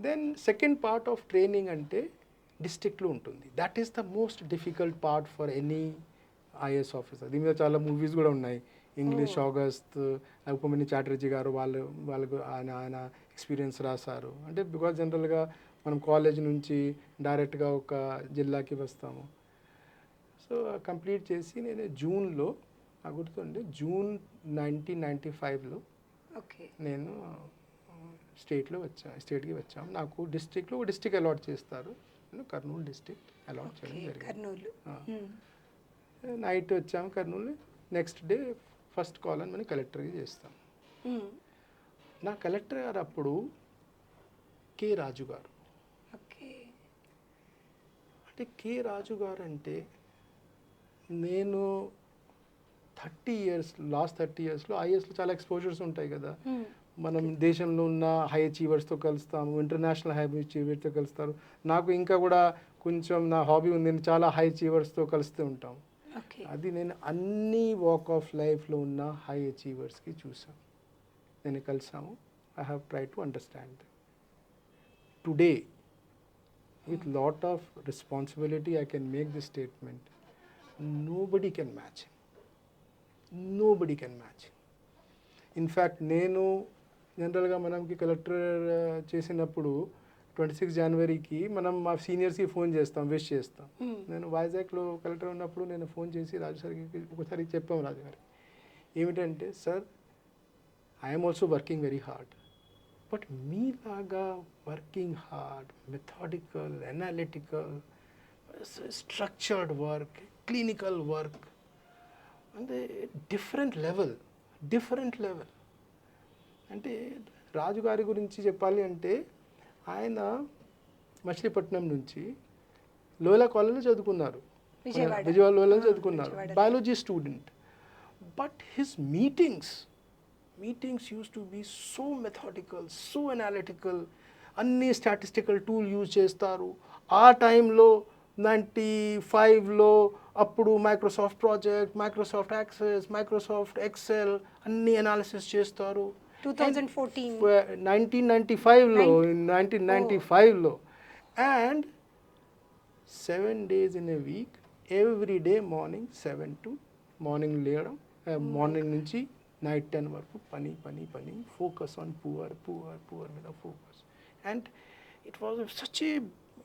Then second part of training అంటే డిస్ట్రిక్ట్లో ఉంటుంది. That is the most difficult part for any IAS officer. దీని మీద చాలా మూవీస్ కూడా ఉన్నాయి. ఇంగ్లీష్ ఆగస్ట్, ఉపమన్యు చాటర్జీ గారు వాళ్ళకు ఆయన ఎక్స్పీరియన్స్ రాశారు. అంటే బికాజ్ జనరల్గా మనం కాలేజ్ నుంచి డైరెక్ట్గా ఒక జిల్లాకి వస్తాము. సో కంప్లీట్ చేసి నేను జూన్లో, నాకు గుర్తుండే జూన్ 1995లో నేను స్టేట్కి వచ్చాము. నాకు డిస్ట్రిక్ట్లో ఒక డిస్ట్రిక్ట్ అలాట్ చేస్తారు. నేను కర్నూలు డిస్ట్రిక్ట్ అలాట్ చేయడం జరిగింది. నైట్ వచ్చాము Kurnool. Next day first call అని మనం కలెక్టర్కి చేస్తాం. నా కలెక్టర్ గారు అప్పుడు కె రాజు గారు. అంటే కె రాజు గారు అంటే నేను లాస్ట్ 30 yearsలో ఐఏఎస్లో చాలా ఎక్స్పోజర్స్ ఉంటాయి కదా. మనం దేశంలో ఉన్న హై అచీవర్స్తో కలుస్తాము, ఇంటర్నేషనల్ హై అచీవర్స్తో కలుస్తారు. నాకు ఇంకా కూడా కొంచెం నా హాబీ ఉంది, నేను చాలా హై అచీవర్స్తో కలుస్తూ ఉంటాం. అది నేను అన్ని వాక్ ఆఫ్ లైఫ్లో ఉన్న హై అచీవర్స్కి చూసాను, నేను కలిసాము. I have try to understand. Today with lot of responsibility I can make this statement. Nobody can match him. Nobody can match him. In fact, నేను జనరల్గా మనకి కలెక్టర్ చేసినప్పుడు 26 జనవరికి మనం మా సీనియర్స్కి ఫోన్ చేస్తాం, విష్ చేస్తాం. నేను వైజాగ్లో కలెక్టర్ ఉన్నప్పుడు నేను ఫోన్ చేసి రాజు సార్కి ఒకసారి చెప్పాము, రాజు గారికి ఏమిటంటే, sir I'm also working very hard, but మీలాగా working hard, methodical, analytical, structured work, clinical work అంటే డిఫరెంట్ లెవెల్. అంటే రాజుగారి గురించి చెప్పాలి అంటే, ఆయన మచిలీపట్నం నుంచి లోయలా కాలేజ్లో చదువుకున్నారు, విజయవాడ లోయలో చదువుకున్నారు, biology student. But his meetings used to be so methodical, so analytical. అన్ని స్టాటిస్టికల్ టూల్ యూజ్ చేస్తారు. ఆ టైంలో 95లో అప్పుడు Microsoft project, Microsoft access, Microsoft Excel అన్ని అనాలిసిస్ చేస్తారు. 1995లో and 7 days in a week, every day morning 7 to morning లేయడం, morning నుంచి night 10 వరకు పని, ఫోకస్ ఆన్ పూర్ మీద focus. And it was such a,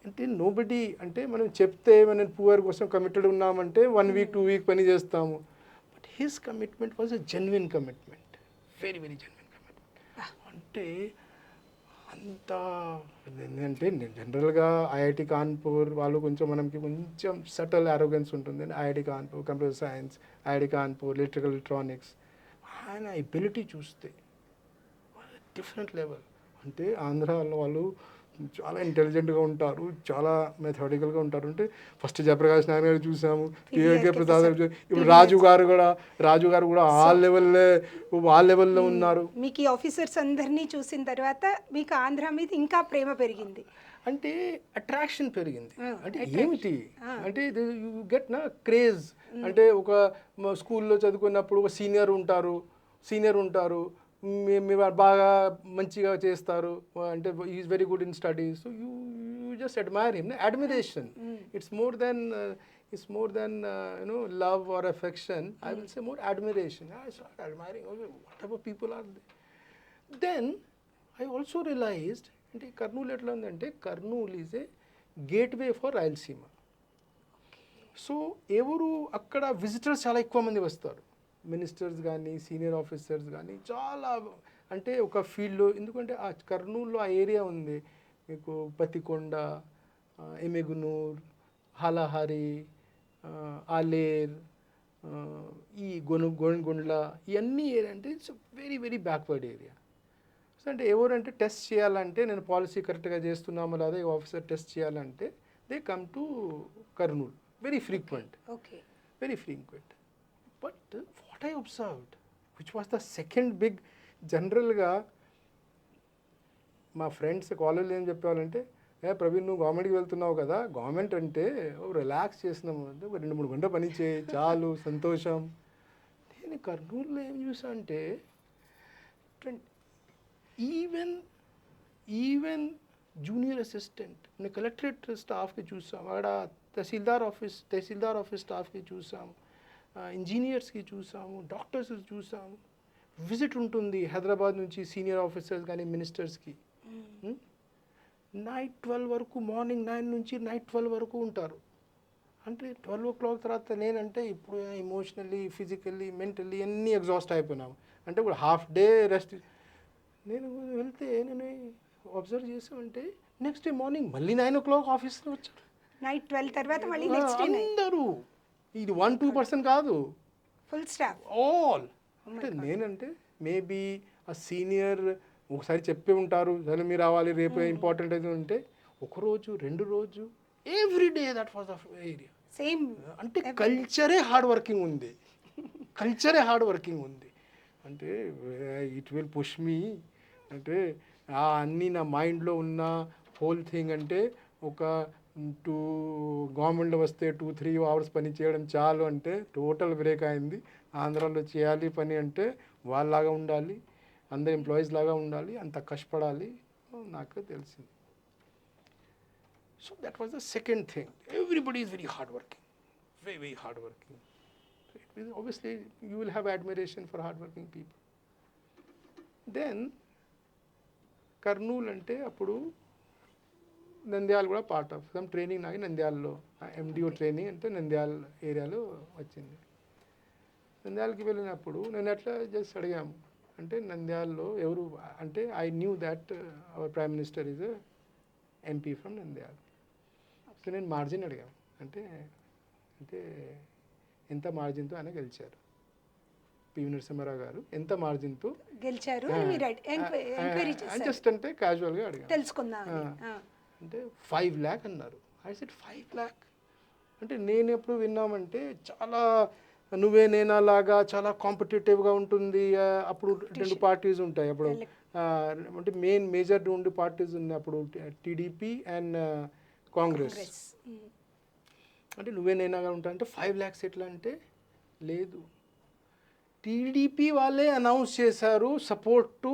అంటే నోబడీ, అంటే మనం చెప్తే మనం పూర్ కోసం కమిటెడ్ ఉన్నామంటే 1 week 2 week పని చేస్తాము. But his commitment was a genuine commitment, very genuine commitment. అంటే అంత అంటే జనరల్గా ఐఐటి కాన్పూర్ వాళ్ళు కొంచెం సటల్ అరోగెన్స్ ఉంటుంది. IIT Kanpur computer science, IIT Kanpur electrical electronics, ఆయన ఎబిలిటీ చూస్తే డిఫరెంట్ లెవెల్. అంటే ఆంధ్రాలో వాళ్ళు చాలా ఇంటెలిజెంట్గా ఉంటారు, చాలా మెథాడికల్గా ఉంటారు. అంటే ఫస్ట్ జయప్రకాష్ నారాయణ గారు చూసాము, పివికే ప్రసాద్ గారు, ఇప్పుడు రాజు గారు కూడా ఆ లెవెల్లో ఉన్నారు. మీకు ఈ ఆఫీసర్స్ అందరినీ చూసిన తర్వాత మీకు ఆంధ్ర మీద ఇంకా ప్రేమ పెరిగింది, అంటే అట్రాక్షన్ పెరిగింది. అంటే ఏమిటి అంటే యూ గెట్ నా క్రేజ్. అంటే ఒక స్కూల్లో చదువుకున్నప్పుడు ఒక సీనియర్ ఉంటారు, మీరు బాగా మంచిగా చేస్తారు, అంటే is very good in studies, so you just admire him. Admiration, it's more than love or affection. I will say more admiration. I started admiring, okay, whatever people are there. Then I also realized, అంటే కర్నూలు ఎట్లా ఉందంటే, Kurnool is a gateway for Rayalaseema. So ఎవరు అక్కడ visitors చాలా ఎక్కువ మంది వస్తారు, ministers కానీ సీనియర్ ఆఫీసర్స్ కానీ చాలా. అంటే ఒక ఫీల్డ్లో, ఎందుకంటే ఆ కర్నూలులో ఆ ఏరియా ఉంది మీకు, పత్తికొండ, ఎమెగునూర్, హాలాహారి, ఆలేర్, ఈ గొండ్ల, ఇవన్నీ ఏరియా అంటే it's very backward area. So అంటే ఎవరంటే టెస్ట్ చేయాలంటే, నేను పాలసీ కరెక్ట్గా చేస్తున్నామో లేదా ఈ ఆఫీసర్ టెస్ట్ చేయాలంటే, they come to Kurnool very frequent. But what I observed, which was the second big, జనరల్గా మా ఫ్రెండ్స్ కాలేజీలో ఏం చెప్పేవాళ్ళంటే, ప్రవీణ్ నువ్వు గవర్నమెంట్కి వెళ్తున్నావు కదా, గవర్నమెంట్ అంటే రిలాక్స్ చేసినాము అంటే 2-3 గంటలు పని చేయి చాలు, సంతోషం. నేను కర్నూలులో ఏం చూసా అంటే, ఈవెన్ జూనియర్ అసిస్టెంట్, నేను కలెక్టరేట్ స్టాఫ్కి చూసాం, అక్కడ తహసీల్దార్ ఆఫీస్ స్టాఫ్కి చూసాం, ఇంజనీర్స్కి చూసాము, డాక్టర్స్ చూసాము. విజిట్ ఉంటుంది హైదరాబాద్ నుంచి సీనియర్ ఆఫీసర్స్ కానీ మినిస్టర్స్కి. నైట్ 12 వరకు, మార్నింగ్ 9 నుంచి నైట్ 12 వరకు ఉంటారు. అంటే 12 o'clock తర్వాత నేనంటే ఇప్పుడు ఎమోషనల్లీ, ఫిజికల్లీ, మెంటల్లీ అన్నీ ఎగ్జాస్ట్ అయిపోయినాము. అంటే ఇప్పుడు హాఫ్ డే రెస్ట్. నేను వెళ్తే నేను అబ్జర్వ్ చేసామంటే నెక్స్ట్ డే మార్నింగ్ మళ్ళీ 9 o'clock ఆఫీస్లో వచ్చారు. నైట్ 12 తర్వాత మళ్ళీ నెక్స్ట్ డే అందరూ. ఇది 1-2% కాదు, ఫుల్ స్టాఫ్. ఆల్. అంటే నేనంటే మేబీ ఆ సీనియర్ ఒకసారి చెప్పి ఉంటారు, సరే మీరు రావాలి రేపు ఇంపార్టెంట్ అయితే ఉంటే, ఒకరోజు 2 రోజు every day that was the area same. అంటే కల్చరే హార్డ్ వర్కింగ్ ఉంది, కల్చరే హార్డ్ వర్కింగ్ ఉంది. అంటే ఇట్ విల్ పుష్ మీ. అంటే అన్నీ నా మైండ్లో ఉన్న హోల్ థింగ్. అంటే ఒక గవర్నమెంట్లో వస్తే 2-3 hours పని చేయడం చాలు, అంటే టోటల్ బ్రేక్ అయింది. ఆంధ్రాలో చేయాలి పని అంటే వాళ్ళలాగా ఉండాలి, అందరు ఎంప్లాయీస్ లాగా ఉండాలి, అంత కష్టపడాలి, నాకు తెలిసింది. So that was the second thing. Everybody is very hard working, very hard working. Obviously you will have admiration for hard working people. Then Kurnool అంటే అప్పుడు నంద్యాల కూడా పార్ట్ ఆఫ్ సమ్ ట్రైనింగ్. నాకు నంద్యాలలో MDO ట్రైనింగ్ అంటే నంద్యాల ఏరియాలో వచ్చింది. నంద్యాలకి వెళ్ళినప్పుడు నేను అట్లా జస్ట్ అడిగాము, అంటే నంద్యాలలో ఎవరు అంటే I knew that our prime minister is MP from Nandyal. So నేను మార్జిన్ అడిగాము, అంటే అంటే ఎంత మార్జిన్తో ఆయన గెలిచారు, పివి నరసింహారావు గారు ఎంత మార్జిన్తో గెలిచారు ఎంక్వైరీ చేశారు. జస్ట్ అంటే క్యాజువల్గా అడిగాను, తెలుసుకుందాం అంటే 5 lakh అన్నారు. I said 5 lakh. అంటే నేను ఎప్పుడు విన్నామంటే చాలా నువ్వే నేనా లాగా చాలా కాంపిటేటివ్గా ఉంటుంది. అప్పుడు 2 పార్టీస్ ఉంటాయి అప్పుడు, అంటే మేజర్ 2 పార్టీస్ ఉన్నాయి అప్పుడు, TDP అండ్ కాంగ్రెస్. అంటే నువ్వే నేనాగా ఉంటా అంటే 5 lakhs ఎట్లా అంటే, లేదు TDP వాళ్ళే అనౌన్స్ చేశారు support to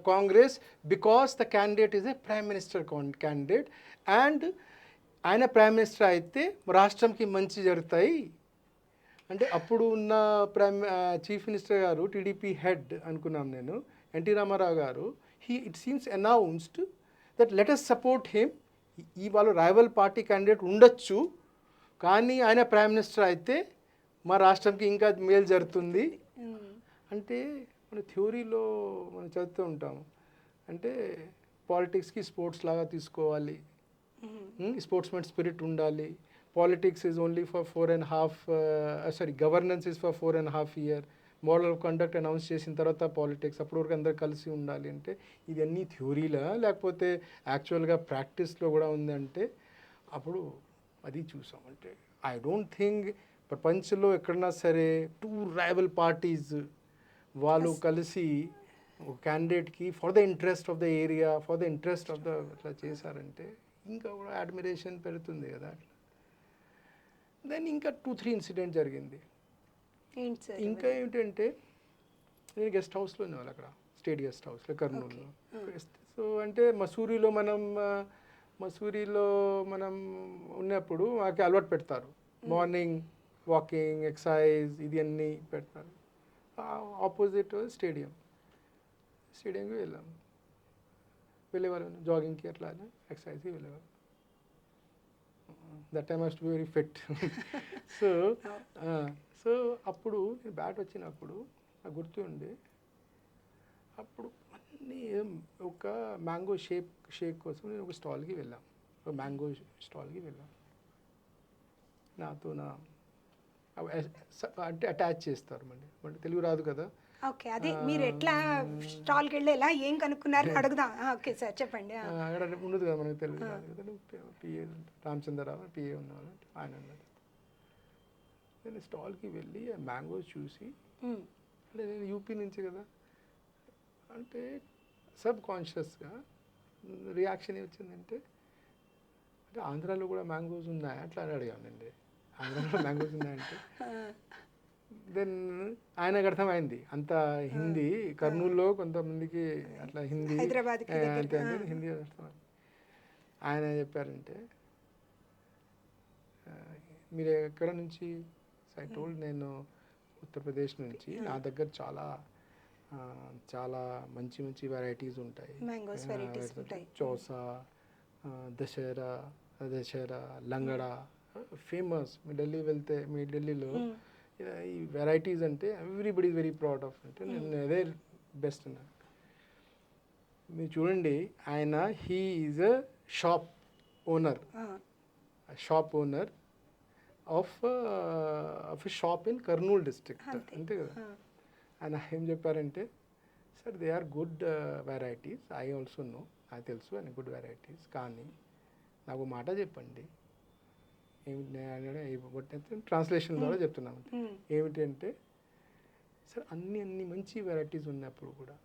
Congress because the candidate is a prime minister candidate and ఆయన ప్రైమ్ మినిస్టర్ అయితే రాష్ట్రంకి మంచి జరుగుతాయి. అంటే అప్పుడు ఉన్న చీఫ్ మినిస్టర్ గారు TDP హెడ్ అనుకున్నాం నేను, N T Rama Rao garu. It seems announced that let us support him. ఈ వాళ్ళు రైవల్ పార్టీ క్యాండిడేట్ ఉండొచ్చు, కానీ ఆయన ప్రైమ్ మినిస్టర్ అయితే మా రాష్ట్రంకి ఇంకా మేలు జరుగుతుంది. అంటే మన థియరీలో మనం చదువుతూ ఉంటాము, అంటే పాలిటిక్స్కి స్పోర్ట్స్ లాగా తీసుకోవాలి, స్పోర్ట్స్మెన్ స్పిరిట్ ఉండాలి. Politics is only for 4.5 governance is for 4.5 years. Model of conduct announce చేసిన తర్వాత పాలిటిక్స్, అప్పటి వరకు అందరు కలిసి ఉండాలి. అంటే ఇవన్నీ థియరీలా లేకపోతే యాక్చువల్గా ప్రాక్టీస్లో కూడా ఉందంటే అప్పుడు అది చూసాం. అంటే ఐ డోంట్ థింక్ ప్రపంచంలో ఎక్కడన్నా సరే 2 రైవల్ పార్టీస్ వాళ్ళు కలిసి ఒక క్యాండిడేట్కి for the interest of the area, for the interest of the అట్లా చేశారంటే ఇంకా కూడా అడ్మిరేషన్ పెరుగుతుంది కదా. అట్లా దెన్ ఇంకా 2-3 ఇన్సిడెంట్ జరిగింది. ఇంకా ఏమిటంటే నేను గెస్ట్ హౌస్లో ఉన్నవాళ్ళు అక్కడ, స్టేట్ గెస్ట్ హౌస్లో కర్నూలులో. సో అంటే మసూరిలో మనం ఉన్నప్పుడు మాకు అలవాటు పెడతారు, మార్నింగ్ వాకింగ్, ఎక్సర్సైజ్ ఇది అన్నీ పెడతారు. ఆపోజిట్ స్టేడియంకి వెళ్ళేవాళ్ళం జాగింగ్కి, అట్లా ఎక్సర్సైజ్కి వెళ్ళేవాళ్ళం. That time I to be very fit. So అప్పుడు నేను బ్యాట్ వచ్చినప్పుడు నాకు గుర్తుండి, అప్పుడు అన్నీ ఒక మ్యాంగో షేక్ కోసం నేను ఒక స్టాల్కి వెళ్ళాం, ఒక మ్యాంగో స్టాల్కి వెళ్ళాం. నాతో అంటే అటాచ్ చేస్తారు మళ్ళీ తెలుగు రాదు కదా. ఓకే, అదే మీరు ఎట్లా స్టాల్కి వెళ్ళి ఎలా ఏం కనుక్కున్నారని అడుగుదాం. ఓకే సార్ చెప్పండి. అక్కడ ఉండదు కదా మనకు తెలుగు రాదు కదా. PA రామచంద్రరావు PA ఉన్నారు, ఆయన ఉన్నారు. నేను స్టాల్కి వెళ్ళి ఆ మ్యాంగోస్ చూసి, అంటే నేను యూపీ నుంచి కదా, అంటే సబ్ కాన్షియస్గా రియాక్షన్ ఏమొచ్చిందంటే, అంటే ఆంధ్రాలో కూడా మ్యాంగోస్ ఉన్నాయా అట్లా అని అడిగానండి. ఆంధ్రాలో మ్యాంగోస్ ఉన్నాయంటే దెన్ ఆయనకు అర్థమైంది అంత హిందీ కర్నూలులో కొంతమందికి అట్లా హిందీ హైదరాబాద్కి దగ్గర. అంతే అంటే హిందీ అర్థమైంది. ఆయన ఏం చెప్పారంటే మీరు ఎక్కడ నుంచి ఐ టోల్డ్ నేను ఉత్తరప్రదేశ్ నుంచి, నా దగ్గర చాలా చాలా మంచి మంచి వెరైటీస్ ఉంటాయి, మ్యాంగోస్ వెరైటీస్ ఉంటాయి. చౌసా, దశహరా, లంగడా ఫేమస్. మీ ఢిల్లీ వెళ్తే మీ ఢిల్లీలో ఈ వెరైటీస్ అంటే ఎవ్రీబడి వెరీ ప్రౌడ్ ఆఫ్. అంటే నేను అదే బెస్ట్ అన్నాను. మీరు చూడండి, ఆయన he is a shop owner, of a shop in Kurnool district, అంతే కదా. ఆయన ఏం చెప్పారంటే, sir they are good varieties, I also know, నాకు తెలుసు అని గుడ్ వెరైటీస్, కానీ నాకు మాట చెప్పండి ఏమిటి ట్రాన్స్లేషన్ ద్వారా చెప్తున్నాను. ఏమిటి అంటే, సార్ అన్ని మంచి వెరైటీస్ ఉన్నప్పుడు కూడా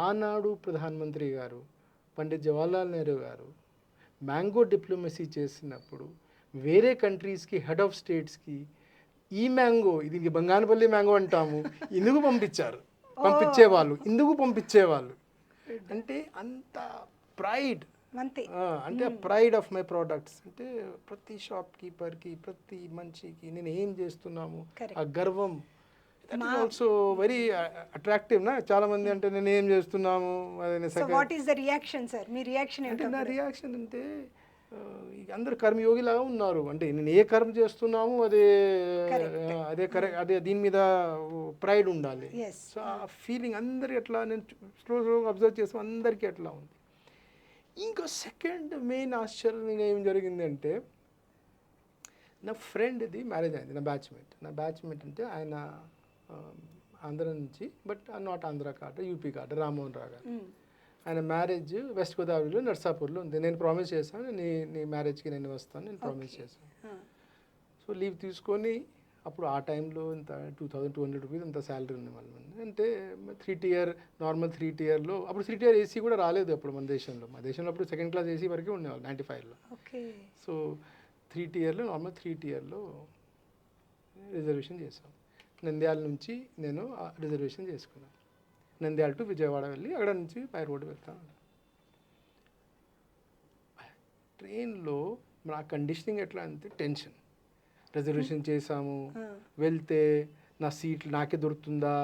ఆనాడు ప్రధానమంత్రి గారు పండిత్ జవహర్లాల్ నెహ్రూ గారు మ్యాంగో డిప్లొమసీ చేసినప్పుడు వేరే కంట్రీస్కి, హెడ్ ఆఫ్ స్టేట్స్కి ఈ మ్యాంగో, ఇది బంగానపల్లి మ్యాంగో అంటాము, ఎందుకు పంపించేవాళ్ళు అంటే అంత ప్రైడ్, అంటే ప్రైడ్ ఆఫ్ మై ప్రోడక్ట్స్. అంటే ప్రతి షాప్ కీపర్కి, ప్రతి మనిషికి నేను ఏం చేస్తున్నాము ఆ గర్వం, that is also very attractive నా. చాలా మంది అంటే నేను ఏం చేస్తున్నాము what is the reaction sir? Me reaction అంటే నా రియాక్షన్ అంటే అందరు కర్మయోగి లాగా ఉన్నారు. అంటే నేను ఏ కర్మ చేస్తున్నాము అదే కరెక్ట్, అదే దీని మీద ప్రైడ్ ఉండాలి. సో ఆ ఫీలింగ్ అందరికి ఎట్లా, నేను స్లోగా అబ్జర్వ్ చేస్తాను, అందరికీ ఎట్లా ఉంది. ఇంకా సెకండ్ మెయిన్ ఆశ్చర్యంగా ఏం జరిగిందంటే, నా ఫ్రెండ్ది మ్యారేజ్ అయింది, నా బ్యాచ్మేట్ అంటే ఆయన ఆంధ్ర నుంచి, but not Andhra cadre, UP cadre, Rammohan Rao garu. ఆయన మ్యారేజ్ వెస్ట్ గోదావరిలో నర్సాపూర్లో ఉంది. నేను ప్రామిస్ చేశాను, నీ మ్యారేజ్కి నేను వస్తాను, నేను ప్రామిస్ చేశాను. సో లీవ్ తీసుకొని, అప్పుడు ఆ టైంలో ఇంత 2200 రూపీస్ అంత శాలరీ ఉంది మళ్ళీ. అంటే 3 tier నార్మల్ 3 tierలో, అప్పుడు 3 tier ఏసీ కూడా రాలేదు అప్పుడు మన దేశంలో అప్పుడు సెకండ్ క్లాస్ ఏసీ వరకే ఉండేవాళ్ళు 95లో. సో 3 tierలో, నార్మల్ 3 tierలో రిజర్వేషన్ చేశాం. నంద్యాల నుంచి నేను రిజర్వేషన్ చేసుకున్నాను. నంద్యాల టు విజయవాడ వెళ్ళి అక్కడ నుంచి బై రోడ్ వెళ్తాను. ట్రైన్లో నా కండిషనింగ్ ఎట్లా అంటే టెన్షన్. రిజర్వేషన్ చేసాము, వెళ్తే నా సీట్ నాకే దొరుకుతుందా,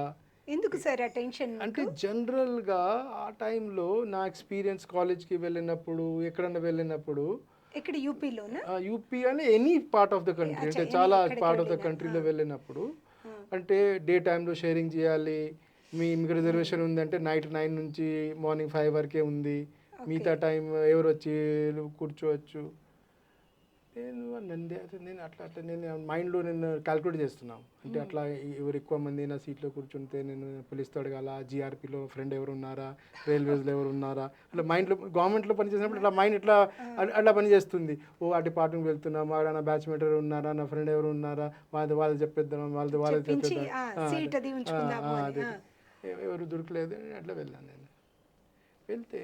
ఎందుకు సార్ ఆ టెన్షన్? అంటే జనరల్గా ఆ టైంలో నా ఎక్స్పీరియన్స్, కాలేజ్కి వెళ్ళినప్పుడు, ఎక్కడన్నా వెళ్ళినప్పుడు, ఇక్కడ యూపీలోనా? యూపీ అని any part of the country, అంటే చాలా పార్ట్ ఆఫ్ ద కంట్రీలో వెళ్ళినప్పుడు, అంటే డే టైంలో షేరింగ్ చేయాలి. మీకు రిజర్వేషన్ ఉందంటే నైట్ 9 నుంచి మార్నింగ్ 5 వరకే ఉంది, మిగతా టైం ఎవరు వచ్చి కూర్చోవచ్చు. నేను అట్లా నేను మైండ్లో నేను క్యాల్కులేట్ చేస్తున్నాను. అంటే అట్లా ఎవరు ఎక్కువ మంది నా సీట్లో కూర్చుంటే నేను పోలీస్తో అడగాల, జీఆర్పీలో ఫ్రెండ్ ఎవరు ఉన్నారా, రైల్వేస్లో ఎవరు ఉన్నారా, అట్లా మైండ్లో గవర్నమెంట్లో పనిచేసినప్పుడు ఇట్లా మైండ్ ఇట్లా అట్లా పనిచేస్తుంది. ఆ డిపార్ట్మెంట్కి వెళ్తున్నాం, అక్కడ నా బ్యాచ్మేట్ ఎవరు ఉన్నారా, నా ఫ్రెండ్ ఎవరు ఉన్నారా, వాళ్ళు చెప్పేద్దాం, వాళ్ళది చెప్పేద్దాం, ఎవరు దొరకలేదు, అట్లా వెళ్ళాను. నేను వెళ్తే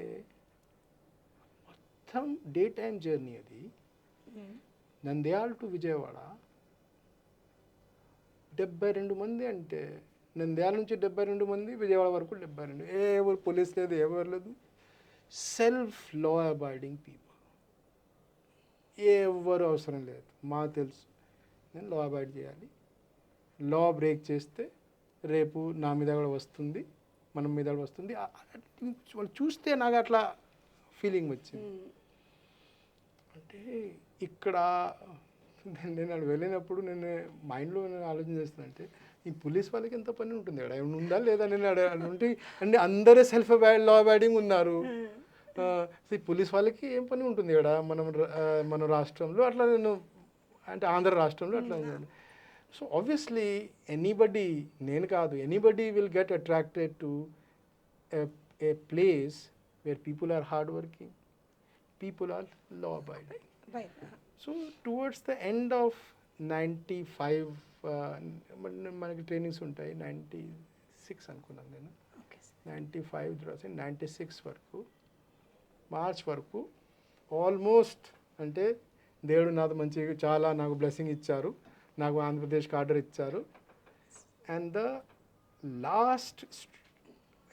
మొత్తం డే టైం జర్నీ అది. నంద్యాల టు విజయవాడ 72 మంది, అంటే నంద్యాల నుంచి 72 మంది, విజయవాడ వరకు 72. ఎవరు పోలీస్ లేదు, ఎవరు లేదు, సెల్ఫ్ లా అబాయిడింగ్ పీపుల్, ఎవరు అవసరం లేదు. మాకు తెలుసు నేను లా అబాయిడ్ చేయాలి, లా బ్రేక్ చేస్తే రేపు నా మీద కూడా వస్తుంది, మనం మీద కూడా వస్తుంది. వాళ్ళు చూస్తే నాకు అట్లా ఫీలింగ్ వచ్చింది. అంటే ఇక్కడ నేను అక్కడ వెళ్ళినప్పుడు నేను మైండ్లో ఆలోచన చేస్తున్నా, అంటే ఈ పోలీస్ వాళ్ళకి ఎంత పని ఉంటుంది అక్కడ, ఏమైనా ఉందా లేదా, నేను ఉంటే అంటే అందరే సెల్ఫ్ లా అబాయిడింగ్ ఉన్నారు. ఈ పోలీస్ వాళ్ళకి ఏం పని ఉంటుంది ఇక్కడ మన రాష్ట్రంలో, అట్లా నేను అంటే ఆంధ్ర రాష్ట్రంలో అట్లా. సో ఆబ్వియస్లీ ఎనీబడి, నేను కాదు, anybody will get attracted to a place where people are hard working, people are law abiding. So towards the end of 95 మనకి ట్రైనింగ్స్ ఉంటాయి, 96 అనుకున్నాను నేను, 95 96 వరకు, మార్చ్ వరకు ఆల్మోస్ట్, అంటే దేవుడు నాతో మంచి చాలా నాకు బ్లెస్సింగ్ ఇచ్చారు, నాకు ఆంధ్రప్రదేశ్కి ఆర్డర్ ఇచ్చారు, అండ్ ద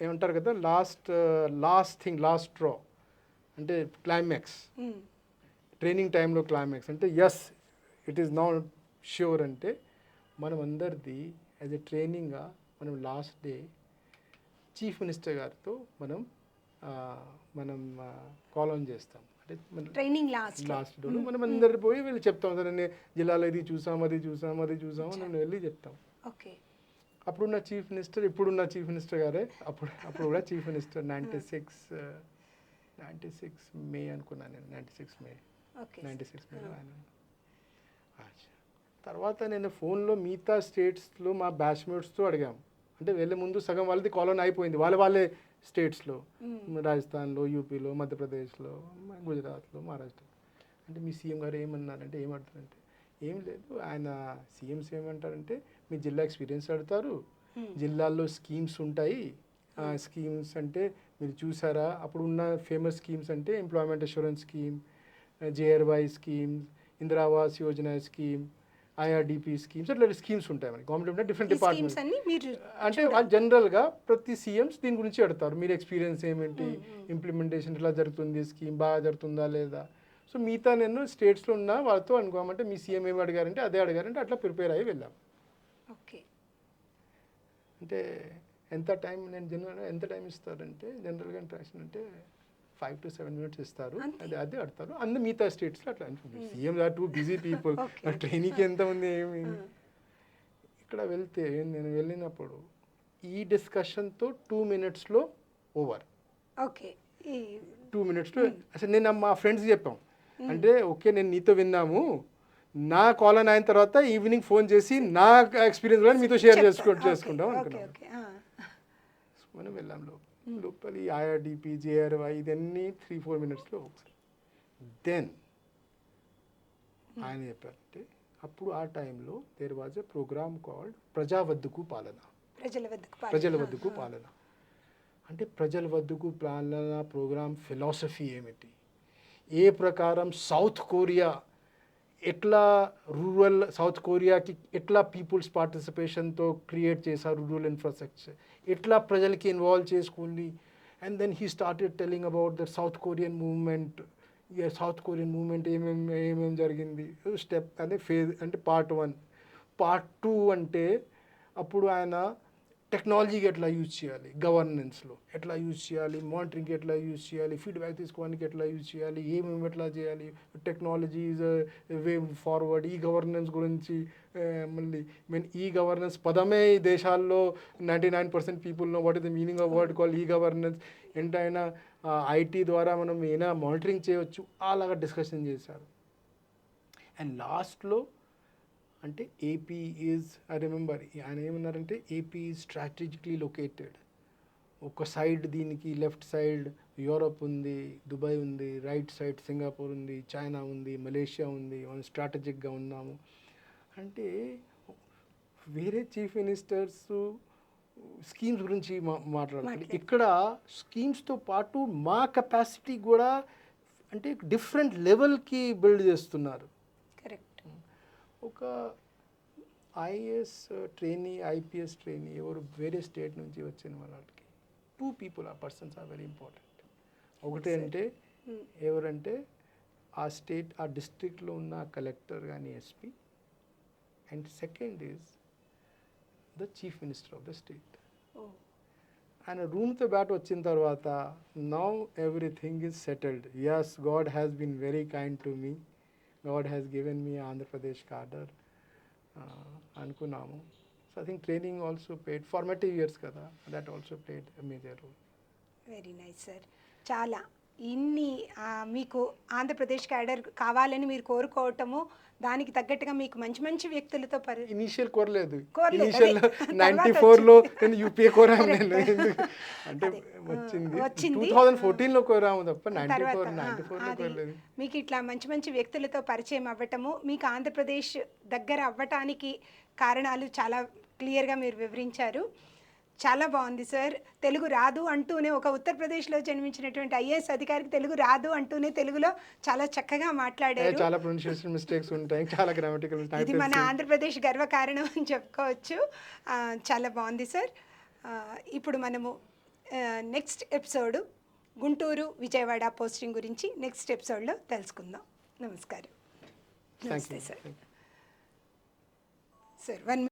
ఏమంటారు కదా, లాస్ట్ డ్రా అంటే క్లైమాక్స్, ట్రైనింగ్ టైంలో క్లైమాక్స్ అంటే yes it is not sure అంటే మనం అందరిది యాజ్ ఎ ట్రైనింగ్గా మనం లాస్ట్ డే చీఫ్ మినిస్టర్ గారితో మనం కాల్ ఆన్ చేస్తాం. అంటే ట్రైనింగ్ లాస్ట్ డోలో మనం అందరు పోయి వెళ్ళి చెప్తాం, సార్ నేను జిల్లాలో ఇది చూసాం అది చూసాం నేను వెళ్ళి చెప్తాం. ఓకే. అప్పుడున్న చీఫ్ మినిస్టర్, ఇప్పుడున్న చీఫ్ మినిస్టర్ గారే, అప్పుడు కూడా చీఫ్ మినిస్టర్ 96 మే అనుకున్నాను నేను, 96 మే ఆయన. తర్వాత నేను ఫోన్లో మిగతా స్టేట్స్లో మా బ్యాచ్మేట్స్తో అడిగాము. అంటే వెళ్ళే ముందు సగం వాళ్ళది కాలోన్ అయిపోయింది, వాళ్ళే స్టేట్స్లో, రాజస్థాన్లో, యూపీలో, మధ్యప్రదేశ్లో, గుజరాత్లో, మహారాష్ట్ర. అంటే మీ సీఎం గారు ఏమన్నారంటే, ఏమంటారంటే ఏం లేదు, ఆయన సీఎంస్ ఏమంటారంటే మీ జిల్లా ఎక్స్పీరియన్స్ అడుగుతారు, జిల్లాల్లో స్కీమ్స్ ఉంటాయి, స్కీమ్స్ అంటే మీరు చూసారా, అప్పుడు ఉన్న ఫేమస్ స్కీమ్స్ అంటే employment assurance scheme, JRY scheme, Indira Awas Yojana scheme, IRDP schemes, అట్లా స్కీమ్స్ ఉంటాయి మనకి గవర్నమెంట్ డిఫరెంట్ డిపార్ట్మెంట్స్. అంటే జనరల్గా ప్రతి సీఎంస్ దీని గురించి అడుగుతారు, మీరు ఎక్స్పీరియన్స్ ఏమిటి, ఇంప్లిమెంటేషన్ ఎట్లా జరుగుతుంది, స్కీమ్ బాగా జరుగుతుందా లేదా. సో మిగతా నేను స్టేట్స్లో ఉన్న వాళ్ళతో అనుకోమంటే మీ సీఎం ఏమి అడిగారంటే అదే అడిగారంటే అట్లా ప్రిపేర్ అయ్యి వెళ్ళాం. ఓకే. అంటే ఎంత టైం ఇస్తారంటే జనరల్గా ఇంట్రాక్షన్ అంటే 5 to 7 minutes ఇస్తారు, అదే అడతారు. అందరు మిగతా స్టేట్స్లో అట్లా అనుకుంటారు. CM are too busy people, ట్రైనింగ్కి ఎంతమంది ఏమి. ఇక్కడ వెళ్తే నేను వెళ్ళినప్పుడు ఈ డిస్కషన్తో 2 minutesలో ఓవర్. ఓకే. 2 minutesలో అసలు నేను మా ఫ్రెండ్స్ చెప్పాం అంటే ఓకే నేను నీతో విన్నాము, నా కాల్ అయిన తర్వాత ఈవినింగ్ ఫోన్ చేసి నా ఎక్స్పీరియన్స్ కూడా మీతో షేర్ చేసుకుంటాం అనుకున్నాం. మనం వెళ్ళాం లోపలి ఐఆర్డిపి, జేఆర్వై ఇదన్నీ 3-4 minutesలో ఒకసారి. దెన్ ఆయన చెప్పారంటే అప్పుడు ఆ టైంలో there was a program called ప్రజల వద్దకు పాలన. అంటే ప్రజల వద్దకు పాలన ప్రోగ్రామ్ ఫిలాసఫీ ఏమిటి, ఏ ప్రకారం సౌత్ కొరియాకి ఎట్లా పీపుల్స్ పార్టిసిపేషన్తో క్రియేట్ చేశారు రూరల్ ఇన్ఫ్రాస్ట్రక్చర్, ఎట్లా ప్రజలకి ఇన్వాల్వ్ చేసుకోండి. And then he started telling about the South Korean movement ఏమేమి జరిగింది స్టెప్ అంటే ఫేజ్ అంటే పార్ట్ 1. పార్ట్ 2 అంటే అప్పుడు ఆయన టెక్నాలజీకి ఎట్లా యూజ్ చేయాలి, గవర్నెన్స్లో ఎట్లా యూజ్ చేయాలి, మానిటరింగ్కి ఎట్లా యూజ్ చేయాలి, ఫీడ్బ్యాక్ తీసుకోవడానికి ఎట్లా యూజ్ చేయాలి, ఏమేమి ఎట్లా చేయాలి, technology is way forward. E governance గురించి మళ్ళీ ఈ గవర్నెన్స్ పదమే ఈ దేశాల్లో 99% people know what is the meaning of word call e governance. ఏంటైనా IT ద్వారా మనం ఏమైనా మానిటరింగ్ చేయవచ్చు, అలాగా డిస్కషన్ చేశారు. అండ్ లాస్ట్లో అంటే ఏపీ ఈజ్ ఐ రిమెంబర్ ఆయన ఏమన్నారంటే ఏపీ ఈజ్ స్ట్రాటజికలీ లొకేటెడ్. ఒక సైడ్ దీనికి లెఫ్ట్ సైడ్ యూరోప్ ఉంది, దుబాయ్ ఉంది, రైట్ సైడ్ సింగపూర్ ఉంది, చైనా ఉంది, మలేషియా ఉంది, మనం స్ట్రాటజిక్గా ఉన్నాము. అంటే వేరే చీఫ్ మినిస్టర్స్ స్కీమ్స్ గురించి మాట్లాడుతుంది, ఇక్కడ స్కీమ్స్తో పాటు మా కెపాసిటీ కూడా అంటే డిఫరెంట్ లెవెల్కి బిల్డ్ చేస్తున్నారు. ఒక ఐఏఎస్ ట్రైనీ, ఐపీఎస్ ట్రైనీ ఎవరు వేరే స్టేట్ నుంచి వచ్చిన వాళ్ళకి 2 people ఆ పర్సన్స్ ఆర్ వెరీ ఇంపార్టెంట్. ఒకటి అంటే ఎవరంటే ఆ స్టేట్ ఆ డిస్ట్రిక్ట్లో ఉన్న కలెక్టర్ కానీ SP, and second is the chief minister of the state. ఆయన రూమ్తో బ్యాట్ వచ్చిన తర్వాత now everything is settled. Yes, God has been very kind to me, God has given me Andhra Pradesh cadre అనుకున్నాము. So I think training also played formative years కదా, that also played a major role. Very nice sir. చాలా ఇన్ని మీకు Andhra Pradesh cadre కావాలని మీరు కోరుకోవటము, దానికి తగ్గట్టుగా మీకు మంచి మంచి వ్యక్తులతో ఇనీషియల్ కోరలేదు. ఇనీషియల్ 94లో నేను యూపీఏ కోరాము, నేను అంటే వచ్చింది 2014లో కోరాము తప్ప 94లో కోరలేదు. మీకు ఇట్లా మంచి మంచి వ్యక్తులతో పరిచయం అవ్వటము, మీకు ఆంధ్రప్రదేశ్ దగ్గర అవ్వటానికి కారణాలు చాలా క్లియర్గా మీరు వివరించారు. చాలా బాగుంది సార్. తెలుగు రాదు అంటూనే, ఒక ఉత్తరప్రదేశ్లో జన్మించినటువంటి ఐఏఎస్ అధికారికి తెలుగు రాదు అంటూనే తెలుగులో చాలా చక్కగా మాట్లాడారు. చాలా ప్రొనౌన్సియేషన్ మిస్టేక్స్ ఉంటాయి, చాలా గ్రామటికల్. ఇది మన ఆంధ్రప్రదేశ్ గర్వకారణం అని చెప్పుకోవచ్చు. చాలా బాగుంది సార్. ఇప్పుడు మనము next episode Guntur Vijayawada posting గురించి నెక్స్ట్ ఎపిసోడ్లో తెలుసుకుందాం. నమస్కారం. నమస్తే సార్. సార్ 1